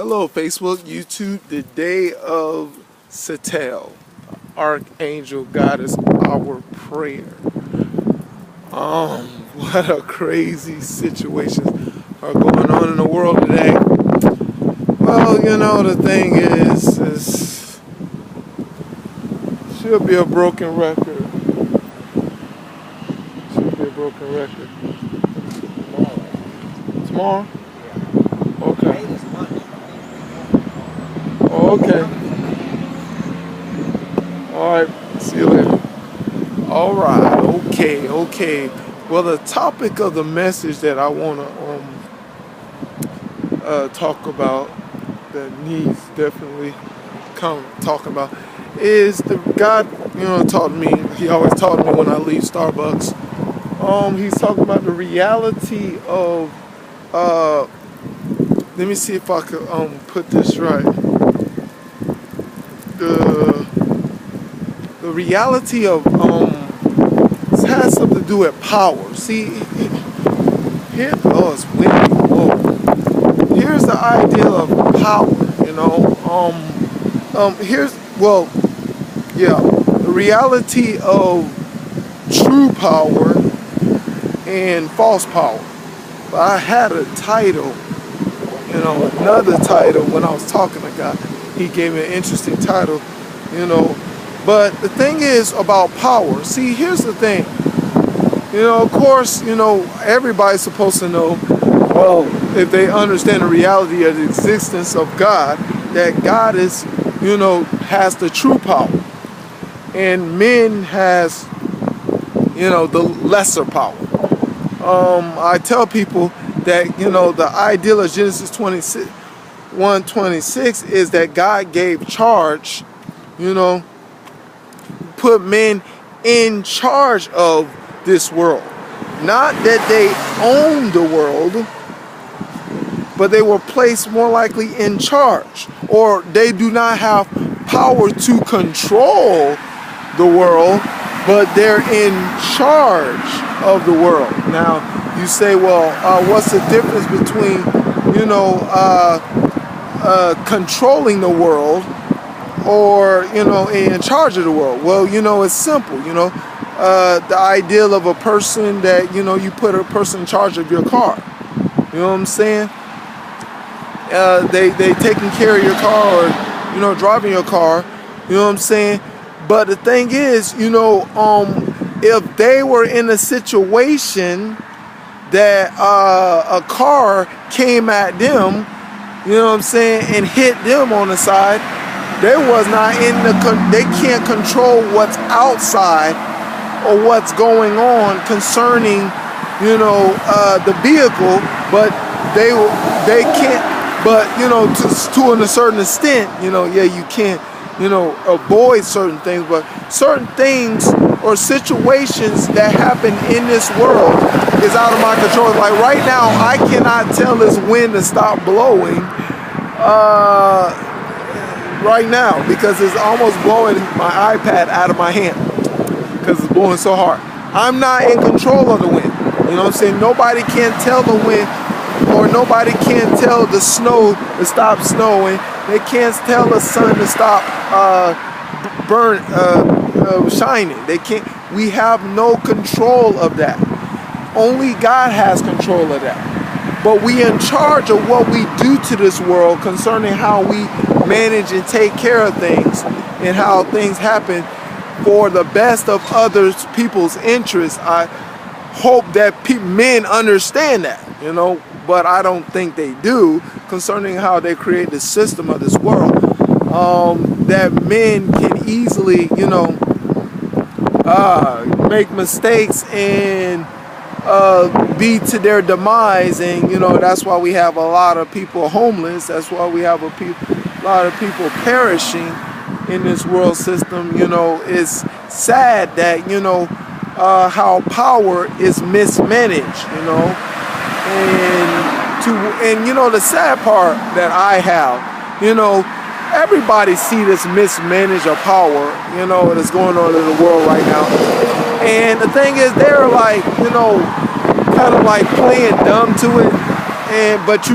Hello, Facebook, YouTube, the day of Satel, Archangel Goddess, our prayer. What a crazy situations are going on in the world today. Well, the thing is should be a broken record. Should be a broken record. Tomorrow? Okay. Oh, okay. Alright, see you later. Alright, okay. Well, the topic of the message that I want to talk about, that needs definitely talking about, is the God, taught me, he always taught me when I leave Starbucks. He's talking about the reality of, let me see if I could put this right. The reality of it has something to do with power. See, here, it's windy. Whoa. Here's the idea of power. The reality of true power and false power. But I had a title, another title when I was talking to God. He gave me an interesting title, But the thing is about power. See, here's the thing. Of course, everybody's supposed to know, well, if they understand the reality of the existence of God, that God is, has the true power. And men has, the lesser power. I tell people that, the ideal of Genesis 1:26 is that God gave charge, put men in charge of this world. Not that they own the world, but they were placed more likely in charge. Or they do not have power to control the world, but they're in charge of the world. Now, you say, well, what's the difference between, controlling the world or, in charge of the world? Well, it's simple, the ideal of a person that, you put a person in charge of your car. You know what I'm saying? They taking care of your car or, driving your car. You know what I'm saying? But the thing is, if they were in a situation that a car came at them, and hit them on the side, they was not they can't control what's outside or what's going on concerning, the vehicle, but they can't, but, to a certain extent, you can't, avoid certain things, but certain things or situations that happen in this world is out of my control. Like right now, I cannot tell this wind to stop blowing right now because it's almost blowing my iPad out of my hand because it's blowing so hard. I'm not in control of the wind. You know what I'm saying? Nobody can tell the wind, or nobody can tell the snow to stop snowing. They can't tell the sun to stop shining. They can't. We have no control of that. Only God has control of that. But we in charge of what we do to this world concerning how we manage and take care of things and how things happen for the best of others people's interests. I hope that men understand that, but I don't think they do concerning how they create the system of this world. That men can easily, make mistakes and be to their demise, and that's why we have a lot of people homeless. That's why we have a lot of people perishing in this world system. It's sad that how power is mismanaged. And the sad part that I have, everybody see this mismanaged of power, that's going on in the world right now. And the thing is, they're like, kind of like playing dumb to it. But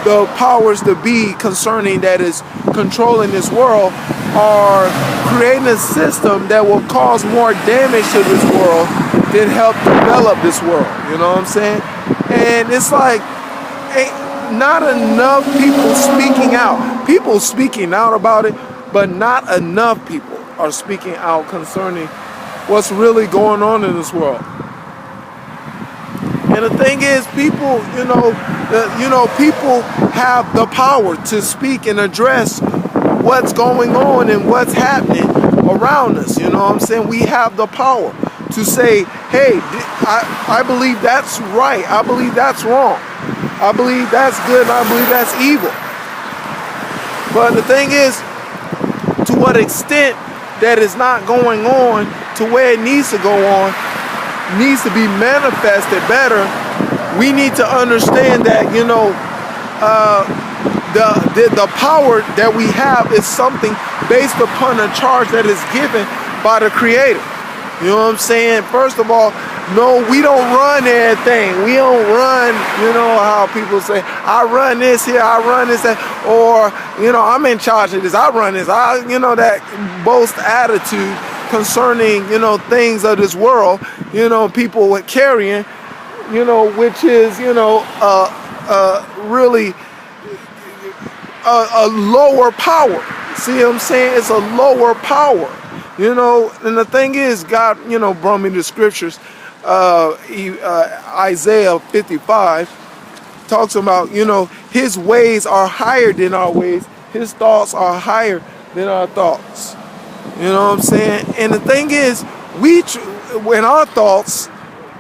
the powers to be concerning that is controlling this world are creating a system that will cause more damage to this world than help develop this world. You know what I'm saying? And it's like, not enough people speaking out. People speaking out about it, but not enough people are speaking out concerning what's really going on in this world. And the thing is, people, people have the power to speak and address what's going on and what's happening around us. You know what I'm saying? We have the power to say, hey, I believe that's right. I believe that's wrong. I believe that's good and I believe that's evil. But the thing is, to what extent that is not going on to where it needs to go on, needs to be manifested better. We need to understand that, the power that we have is something based upon a charge that is given by the Creator. You know what I'm saying? First of all, no, we don't run everything. We don't run, how people say, I run this here, I run this, that, or, I'm in charge of this, I run this. That boast attitude concerning, things of this world, people with carrying, which is, really a lower power. See what I'm saying? It's a lower power. And the thing is, God, brought me the scriptures. Isaiah 55 talks about, his ways are higher than our ways. His thoughts are higher than our thoughts. You know what I'm saying? And the thing is, when our thoughts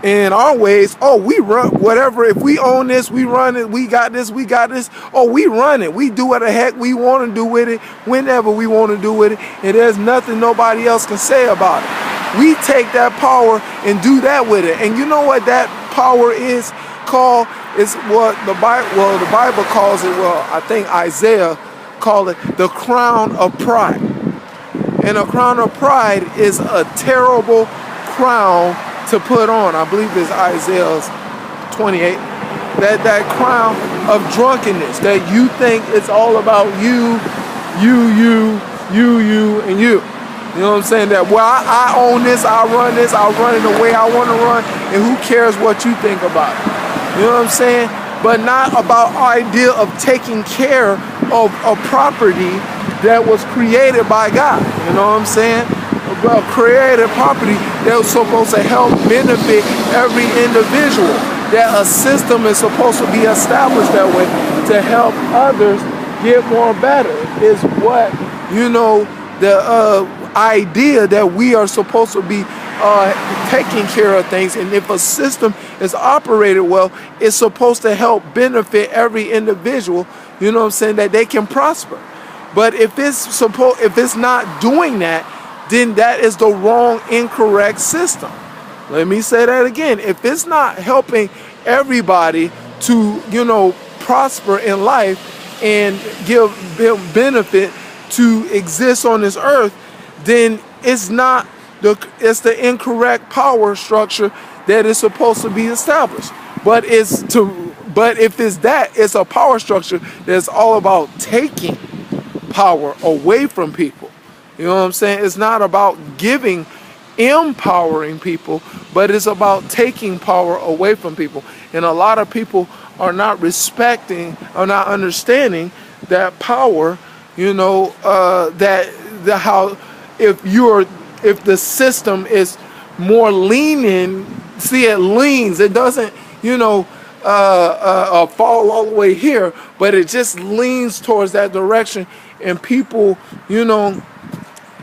and our ways, we run whatever. If we own this, we run it. We got this. We run it. We do what the heck we want to do with it, whenever we want to do with it. And there's nothing nobody else can say about it. We take that power and do that with it. And you know what that power is called? It's what the Bible calls it. Well, I think Isaiah called it the crown of pride. And a crown of pride is a terrible crown to put on. I believe it's Isaiah 28. That crown of drunkenness, that you think it's all about you, and you. You know what I'm saying? That, well, I own this, I run it the way I want to run, and who cares what you think about it? You know what I'm saying? But not about idea of taking care of a property that was created by God. You know what I'm saying? About created property that was supposed to help benefit every individual. That a system is supposed to be established that way to help others get more better is what, the idea that we are supposed to be taking care of things. And if a system is operated well, it's supposed to help benefit every individual, you know what I'm saying, that they can prosper. But if it's not doing that, then that is the wrong, incorrect system. Let me say that again. If it's not helping everybody to, prosper in life and give them benefit to exist on this earth, then it's the incorrect power structure that is supposed to be established. But if it's that, it's a power structure that's all about taking power away from people. You know what I'm saying? It's not about empowering people, but it's about taking power away from people. And a lot of people are not respecting or not understanding that power, if the system is more leaning, see, it leans, it doesn't, fall all the way here, but it just leans towards that direction. And people,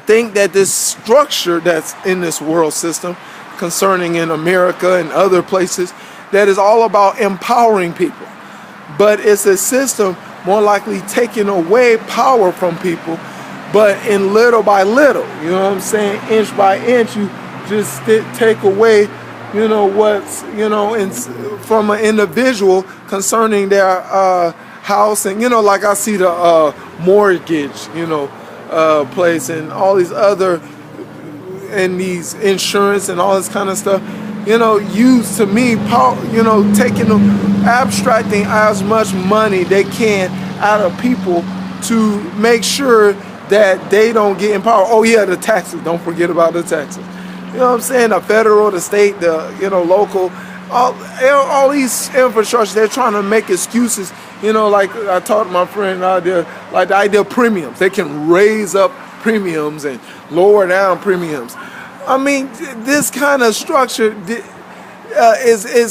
think that this structure that's in this world system concerning in America and other places, that is all about empowering people. But it's a system more likely taking away power from people, but in little by little, you know what I'm saying? Inch by inch, you just take away, what's, from an individual concerning their house. And, like I see the mortgage, place and all these other, and these insurance and all this kind of stuff, used to me, taking abstracting as much money they can out of people to make sure that they don't get in power. Oh yeah, the taxes. Don't forget about the taxes. You know what I'm saying? The federal, the state, the local, all these infrastructure. They're trying to make excuses. Like I talked to my friend out there, like the idea of premiums. They can raise up premiums and lower down premiums. I mean, this kind of structure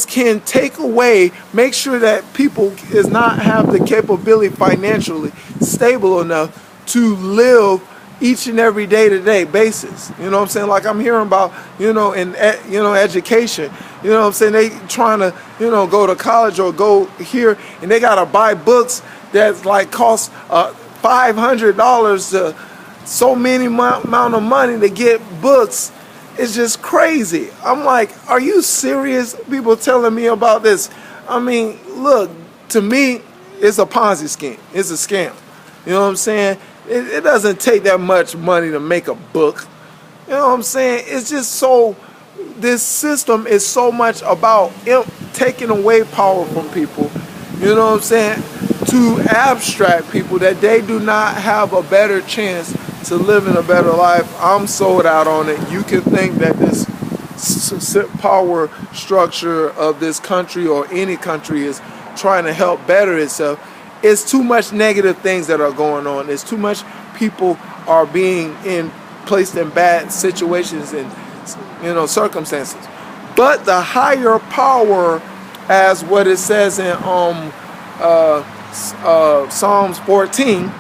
can take away, make sure that people is not have the capability financially stable enough to live each and every day-to-day basis. You know what I'm saying? Like I'm hearing about, in education. You know what I'm saying? They trying to, go to college or go here, and they gotta buy books that like cost $500 to so many amount of money to get books. It's just crazy. I'm like, are you serious? People telling me about this. I mean, look, to me, it's a Ponzi scheme. It's a scam. You know what I'm saying? It doesn't take that much money to make a book. You know what I'm saying? It's just so, this system is so much about taking away power from people, you know what I'm saying, to abstract people that they do not have a better chance to live in a better life. I'm sold out on it. You can think that this power structure of this country or any country is trying to help better itself. It's too much negative things that are going on. It's too much people are being placed in bad situations and circumstances. But the higher power, as what it says in Psalms 14,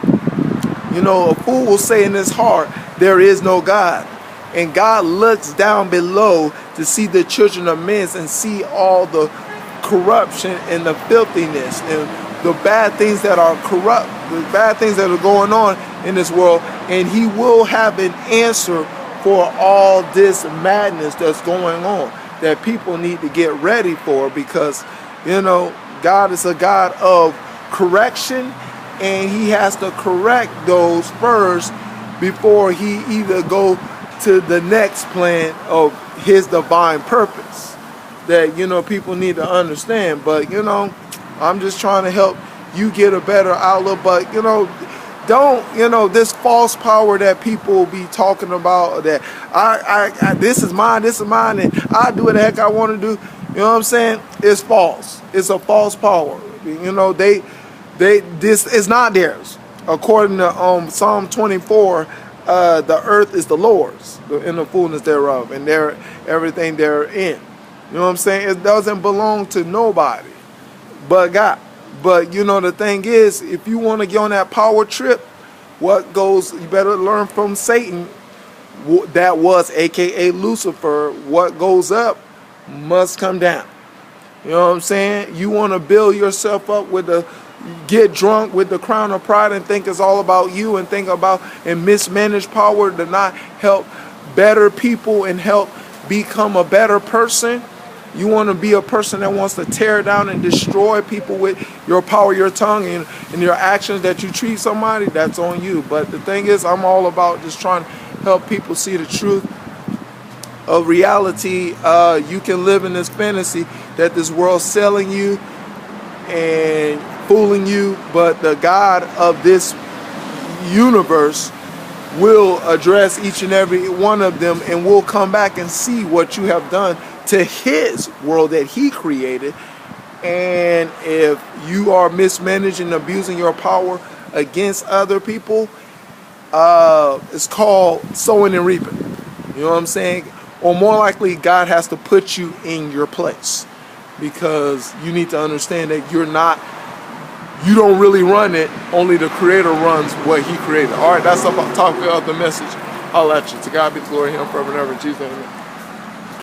a fool will say in his heart, there is no God. And God looks down below to see the children of men and see all the corruption and the filthiness and the bad things that are corrupt, the bad things that are going on in this world. And he will have an answer for all this madness that's going on that people need to get ready for, because, God is a God of correction, and he has to correct those first before he either go to the next plan of his divine purpose that, people need to understand. But, I'm just trying to help you get a better outlook. But, don't, this false power that people be talking about, that I this is mine, and I do what the heck I want to do. You know what I'm saying? It's false. It's a false power. This is not theirs. According to Psalm 24, the earth is the Lord's, and the fullness thereof, and everything therein. You know what I'm saying? It doesn't belong to nobody but God. But the thing is, if you want to get on that power trip, you better learn from Satan. That was AKA Lucifer. What goes up must come down. You know what I'm saying? You want to build yourself up get drunk with the crown of pride and think it's all about you, and mismanage power to not help better people and help become a better person. You want to be a person that wants to tear down and destroy people with your power, your tongue, and your actions that you treat somebody, that's on you. But the thing is, I'm all about just trying to help people see the truth of reality. You can live in this fantasy that this world's selling you and fooling you, but the God of this universe will address each and every one of them, and will come back and see what you have done to his world that he created. And if you are mismanaging, abusing your power against other people, it's called sowing and reaping. You know what I'm saying? Or more likely, God has to put you in your place, because you need to understand that you don't really run it, only the Creator runs what he created. All right, that's the topic of the message. I'll let you. To God be the glory, him forever and ever. In Jesus' name.